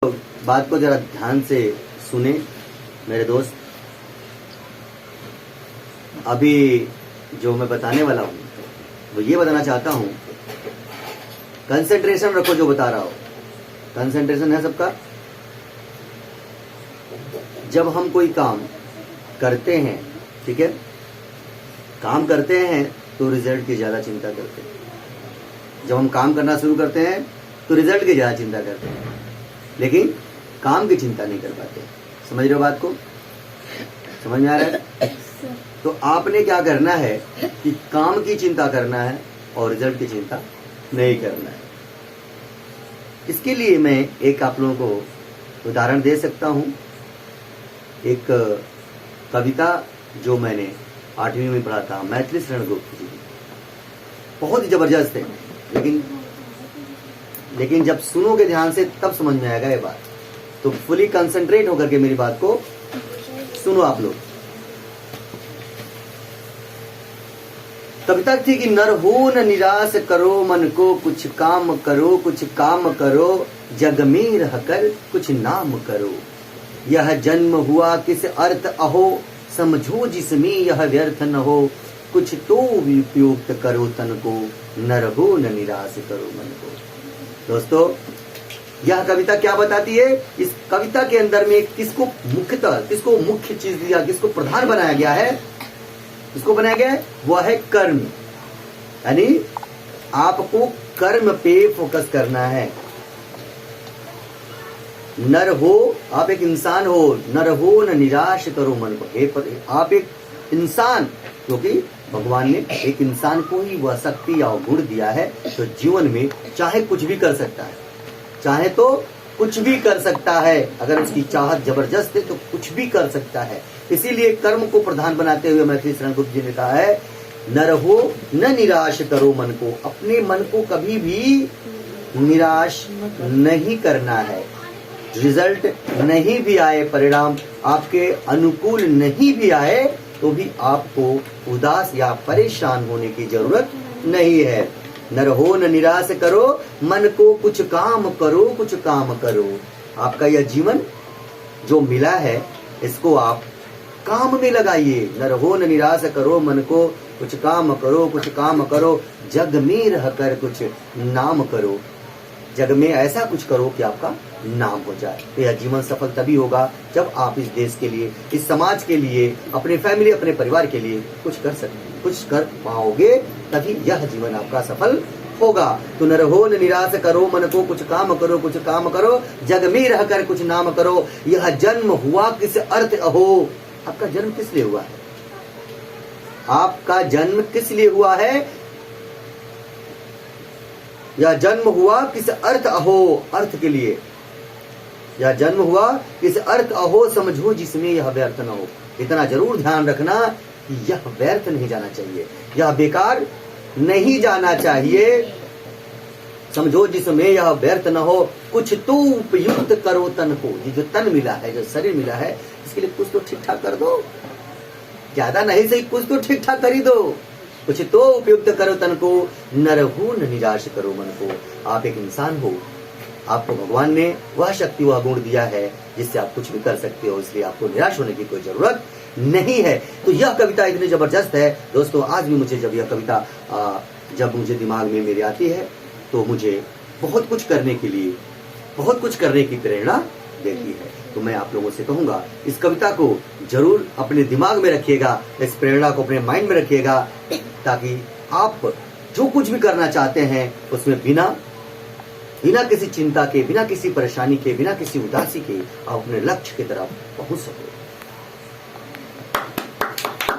बात को जरा ध्यान से सुने मेरे दोस्त। अभी जो मैं बताने वाला हूँ वो ये बताना चाहता हूँ, कंसंट्रेशन रखो जो बता रहा हो। कंसंट्रेशन है सबका। जब हम कोई काम करते हैं, ठीक है, काम करते हैं तो रिजल्ट की ज्यादा चिंता करते हैं। जब हम काम करना शुरू करते हैं तो रिजल्ट की ज्यादा चिंता करते हैं, लेकिन काम की चिंता नहीं कर पाते। समझ रहे हो बात को? समझ में आ रहा है? तो आपने क्या करना है कि काम की चिंता करना है और रिजल्ट की चिंता नहीं करना है। इसके लिए मैं एक आप लोगों को उदाहरण दे सकता हूं। एक कविता जो मैंने 8वीं में पढ़ा था, मैथिली शरण गुप्त जी की, बहुत ही जबरदस्त है। लेकिन जब सुनोगे ध्यान से तब समझ में आएगा ये बात। तो फुली कंसंट्रेट होकर के मेरी बात को सुनो आप लोग। कविता थी कि नर हो न निराश करो मन को, कुछ काम करो कुछ काम करो, जग में रहकर कुछ नाम करो। यह जन्म हुआ किस अर्थ अहो, समझो जिसमें यह व्यर्थ न हो। कुछ तो उपयुक्त करो तन को, नर हो न निराश करो मन को। दोस्तों, यह कविता क्या बताती है? इस कविता के अंदर में किसको मुख्य चीज दिया, किसको प्रधान बनाया गया है? किसको बनाया गया है? वह है कर्म। यानी आपको कर्म पे फोकस करना है। नर हो, आप एक इंसान हो, नर हो न निराश करो मन को। आप एक इंसान, क्योंकि भगवान ने एक इंसान को ही वह शक्ति या गुण दिया है तो जीवन में चाहे कुछ भी कर सकता है, चाहे तो कुछ भी कर सकता है। अगर उसकी चाहत जबरदस्त है तो कुछ भी कर सकता है। इसीलिए कर्म को प्रधान बनाते हुए मैथिली शरण गुप्त जी ने कहा है, नर हो न निराश करो मन को। अपने मन को कभी भी निराश नहीं करना है। रिजल्ट नहीं भी आए, परिणाम आपके अनुकूल नहीं भी आए तो भी आपको उदास या परेशान होने की जरूरत नहीं है। नर हो न निराश करो मन को, कुछ काम करो कुछ काम करो। आपका यह जीवन जो मिला है इसको आप काम में लगाइए। नर हो न निराश करो मन को, कुछ काम करो कुछ काम करो, जग में रहकर कुछ नाम करो। जग में ऐसा कुछ करो कि आपका नाम हो जाए। तो यह जीवन सफल तभी होगा जब आप इस देश के लिए, इस समाज के लिए, अपने फैमिली, अपने परिवार के लिए कुछ कर पाओगे, तभी यह जीवन आपका सफल होगा। तो नर हो न निराश करो मन को, कुछ काम करो कुछ काम करो, जग में रहकर कुछ नाम करो। यह जन्म हुआ किस अर्थ अहो। आपका जन्म किस लिए हुआ है? आपका जन्म किस लिए हुआ है? यह जन्म हुआ किस अर्थ अहो, अर्थ के लिए। यह जन्म हुआ किस अर्थ अहो, समझो जिसमें यह व्यर्थ न हो। इतना जरूर ध्यान रखना कि यह व्यर्थ नहीं जाना चाहिए, यह बेकार नहीं जाना चाहिए। समझो जिसमें यह व्यर्थ न हो, कुछ तो उपयुक्त करो तन को। ये जो तन मिला है, जो शरीर मिला है, इसके लिए कुछ तो ठीक ठाक कर दो। ज्यादा नहीं सही, कुछ तो ठीक ठाक कर ही दो। कुछ तो उपयुक्त करो तन को, नर हो न निराश करो मन को। आप एक इंसान हो, आपको भगवान ने वह शक्ति, वह गुण दिया है जिससे आप कुछ भी कर सकते हो, इसलिए आपको निराश होने की कोई जरूरत नहीं है। तो यह कविता इतनी जबरदस्त है दोस्तों। आज भी मुझे जब यह कविता जब मुझे दिमाग में मेरी आती है तो मुझे बहुत कुछ करने की प्रेरणा देती है। तो मैं आप लोगों से कहूंगा, इस कविता को जरूर अपने दिमाग में रखिएगा, इस प्रेरणा को अपने माइंड में रखिएगा, ताकि आप जो कुछ भी करना चाहते हैं उसमें बिना किसी चिंता के, बिना किसी परेशानी के, बिना किसी उदासी के आप अपने लक्ष्य की तरफ पहुंच सको।